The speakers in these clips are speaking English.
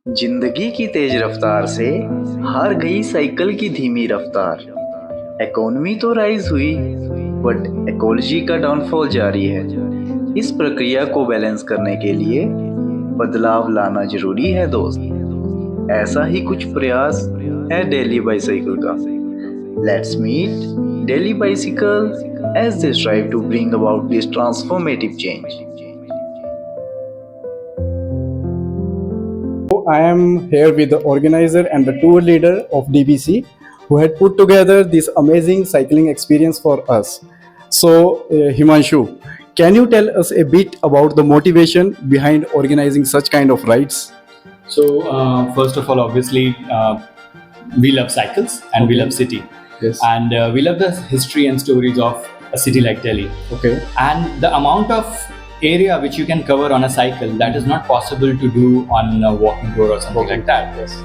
जिंदगी की तेज रफ्तार से हार गई साइकिल की धीमी रफ्तार। इकोनॉमी तो राइज हुई बट इकोलॉजी का डाउनफॉल जारी है। इस प्रक्रिया को बैलेंस करने के लिए बदलाव लाना जरूरी है दोस्त। ऐसा ही कुछ प्रयास है डेली बाइसाइकिल का। Let's meet daily bicycle as they strive to bring about this transformative change. I am here with the organizer and the tour leader of DBC who had put together this amazing cycling experience for us. So, Himanshu, can you tell us a bit about the motivation behind organizing such kind of rides? First of all, obviously, we love cycles and we love city. Yes. And we love the history and stories of a city like Delhi. Okay. And the amount of area which you can cover on a cycle that is not possible to do on a walking road or something like that. Yes.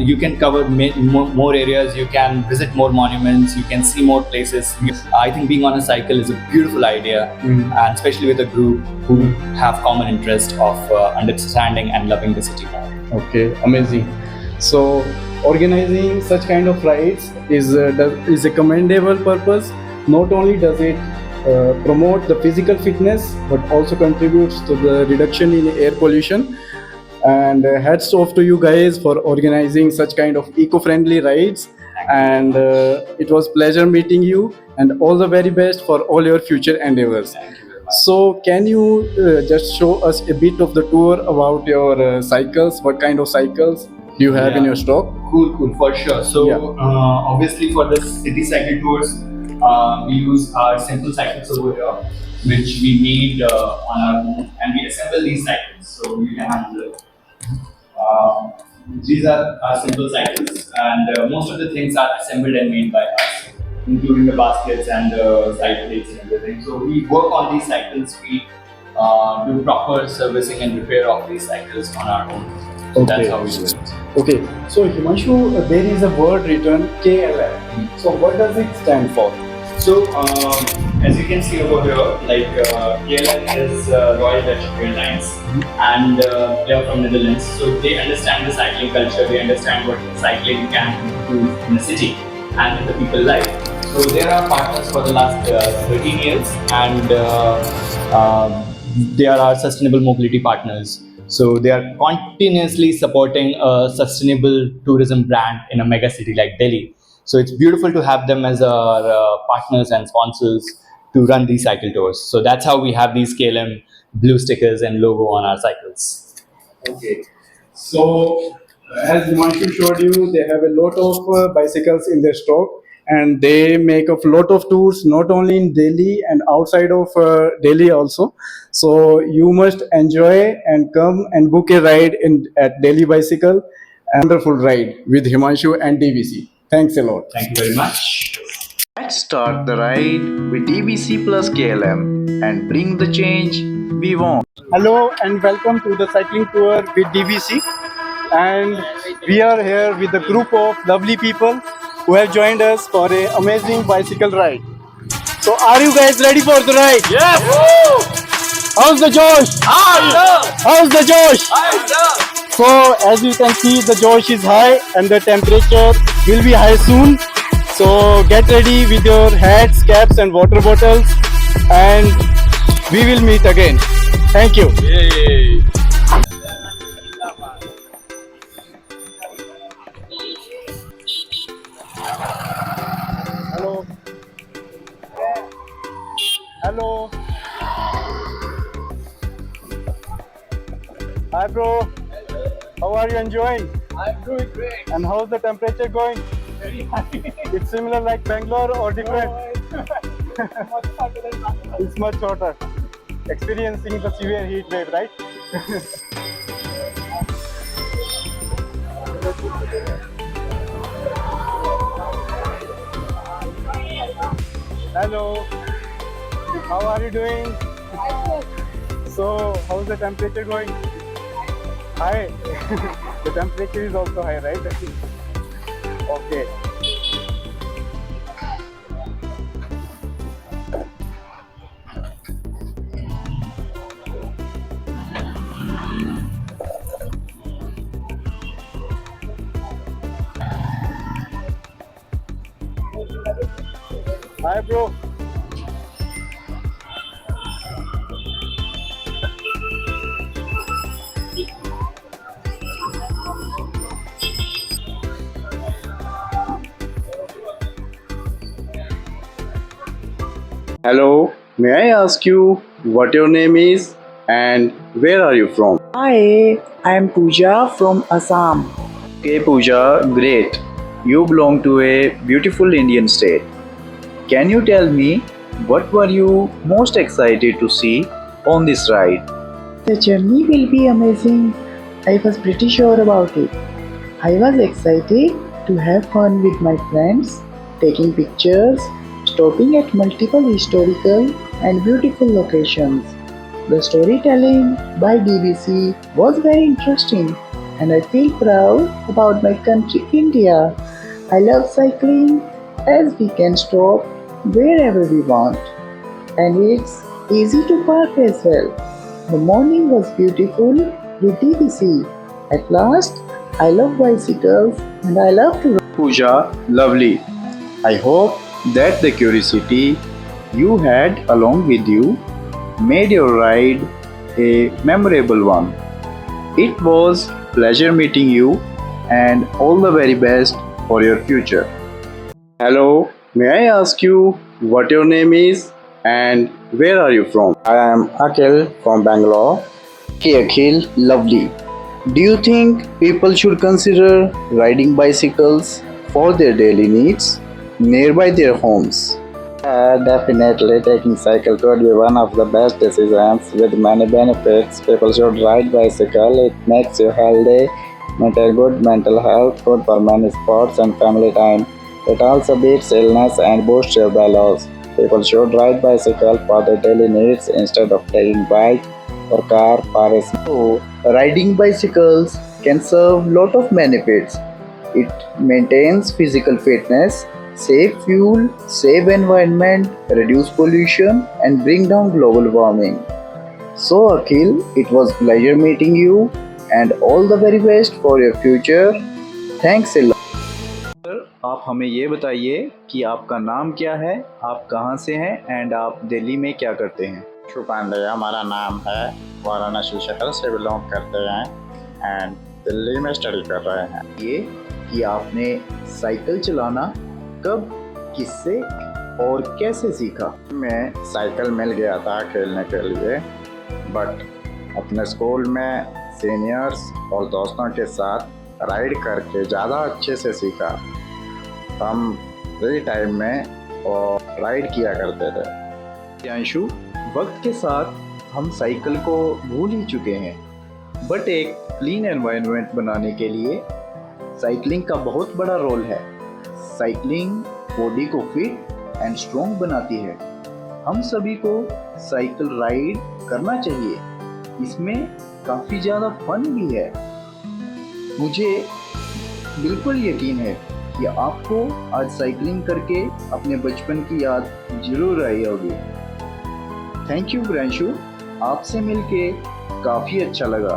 You can cover more areas, you can visit more monuments, you can see more places. I think being on a cycle is a beautiful idea, and especially with a group who have common interest of understanding and loving the city more. Okay, amazing. So, organizing such kind of rides is a commendable purpose. Not only does it promote the physical fitness, but also contributes to the reduction in air pollution. And hats off to you guys for organizing such kind of eco-friendly rides. And it was pleasure meeting you. And all the very best for all your future endeavors. Thank you very much. So, can you just show us a bit of the tour about your cycles? What kind of cycles do you have in your stock? Cool, for sure. So, Yeah. Obviously, for the city cycle tours, we use our simple cycles over here, which we made on our own, and we assemble these cycles. So, you can handle it. These are our simple cycles, and most of the things are assembled and made by us, including the baskets and the side plates and everything. So, we work on these cycles. We do proper servicing and repair of these cycles on our own. So that's how we do it. Okay, so Himanshu, there is a word written KLM. So what does it stand for? So, as you can see over here, like KLM is Royal Dutch Airlines, and they are from Netherlands. So they understand the cycling culture. They understand what cycling can do in the city and in the people life. So they are our partners for the last 13 years, and they are our sustainable mobility partners. So they are continuously supporting a sustainable tourism brand in a mega city like Delhi. So it's beautiful to have them as our partners and sponsors to run these cycle tours. So that's how we have these KLM blue stickers and logo on our cycles. Okay, so as Himanshu showed you, they have a lot of bicycles in their stock, and they make a lot of tours not only in Delhi and outside of Delhi also. So you must enjoy and come and book a ride in at Delhi Bicycle. And wonderful ride with Himanshu and DVC. Thanks a lot. Thank you very much. Let's start the ride with DBC plus KLM and bring the change we want. Hello and welcome to the cycling tour with DVC. And we are here with a group of lovely people who have joined us for an amazing bicycle ride. So, are you guys ready for the ride? Yes! How's the Josh? How's the Josh? So, as you can see, the Josh is high and the temperature will be high soon. So, get ready with your hats, caps, and water bottles, and we will meet again. Thank you. Yay! Hello. Hello. Hi, bro. How are you enjoying? I'm doing great. And how's the temperature going? Very happy. It's similar like Bangalore or different? Much hotter than Bangalore. It's much hotter. Experiencing the severe heat wave, right? Hello. How are you doing? So, how's the temperature going? High. The temperature is also high, right? Okay. Hi, bro. Hello, may I ask you what your name is and where are you from? Hi, I am Pooja from Assam. Okay, Pooja, great. You belong to a beautiful Indian state. Can you tell me what were you most excited to see on this ride? The journey will be amazing. I was pretty sure about it. I was excited to have fun with my friends, taking pictures, stopping at multiple historical and beautiful locations. The storytelling by DBC was very interesting and I feel proud about my country India. I love cycling as we can stop wherever we want and it's easy to park as well. The morning was beautiful with DBC. At last, I love bicycles and I love to Pooja, lovely. I hope that the curiosity you had along with you made your ride a memorable one. It was pleasure meeting you and all the very best for your future. Hello, may I ask you what your name is and where are you from? I am Akhil from Bangalore. Okay, Akhil, lovely. Do you think people should consider riding bicycles for their daily needs nearby their homes? Definitely, taking cycle could be one of the best decisions with many benefits. People should ride bicycle. It makes you healthy, maintain good mental health, good for many sports and family time. It also beats illness and boosts your balance. People should ride bicycle for their daily needs instead of taking bike or car for a So, riding bicycles can serve lot of benefits. It maintains physical fitness, save fuel, save environment, reduce pollution and bring down global warming. So Akhil, it was pleasure meeting you and all the very best for your future. Thanks a lot. आप हमें ये बताइए कि आपका नाम क्या है, आप कहाँ से हैं एंड आप दिल्ली में क्या करते हैं? पांडे हमारा नाम है, वाराणसी शहर से बिलोंग करते हैं एंड दिल्ली में स्टडी कर रहे हैं। ये कि आपने साइकिल चलाना कब, किससे और कैसे सीखा? मैं साइकिल मिल गया था खेलने के लिए बट अपने स्कूल में सीनियर्स और दोस्तों के साथ राइड करके ज़्यादा अच्छे से सीखा। हम फ्री टाइम में और राइड किया करते थे। प्रियांशु, वक्त के साथ हम साइकिल को भूल ही चुके हैं बट एक क्लीन एनवायरनमेंट बनाने के लिए साइकिलिंग का बहुत बड़ा रोल है। साइकिलिंग बॉडी को फिट एंड स्ट्रॉन्ग बनाती है। हम सभी को साइकिल राइड करना चाहिए। इसमें काफ़ी ज़्यादा फन भी है। मुझे बिल्कुल यकीन है कि आपको आज साइकिलिंग करके अपने बचपन की याद जरूर आई होगी। थैंक यू प्रियांशु, आपसे मिलके काफ़ी अच्छा लगा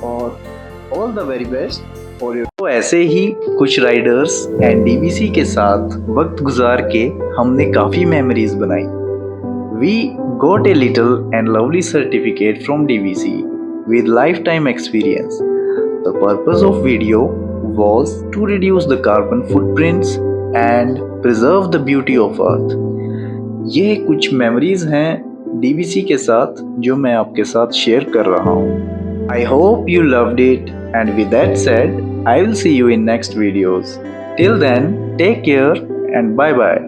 और all the very best for your. तो ऐसे ही कुछ राइडर्स एंड डीबीसी के साथ वक्त गुजार के हमने काफ़ी मेमोरीज बनाई। We got a little and lovely certificate from DVC with lifetime experience. The purpose of video was to reduce the carbon footprints and preserve the beauty of earth. ये कुछ मेमोरीज हैं DVC के साथ जो मैं आपके साथ शेयर कर रहा हूँ। I hope you loved it and with that said, I will see you in next videos. Till then, take care and bye bye.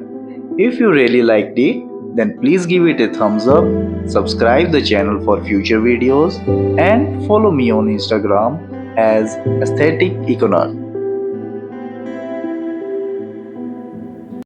If you really liked it, then please give it a thumbs up, subscribe the channel for future videos and follow me on Instagram as Aesthetic Econaut.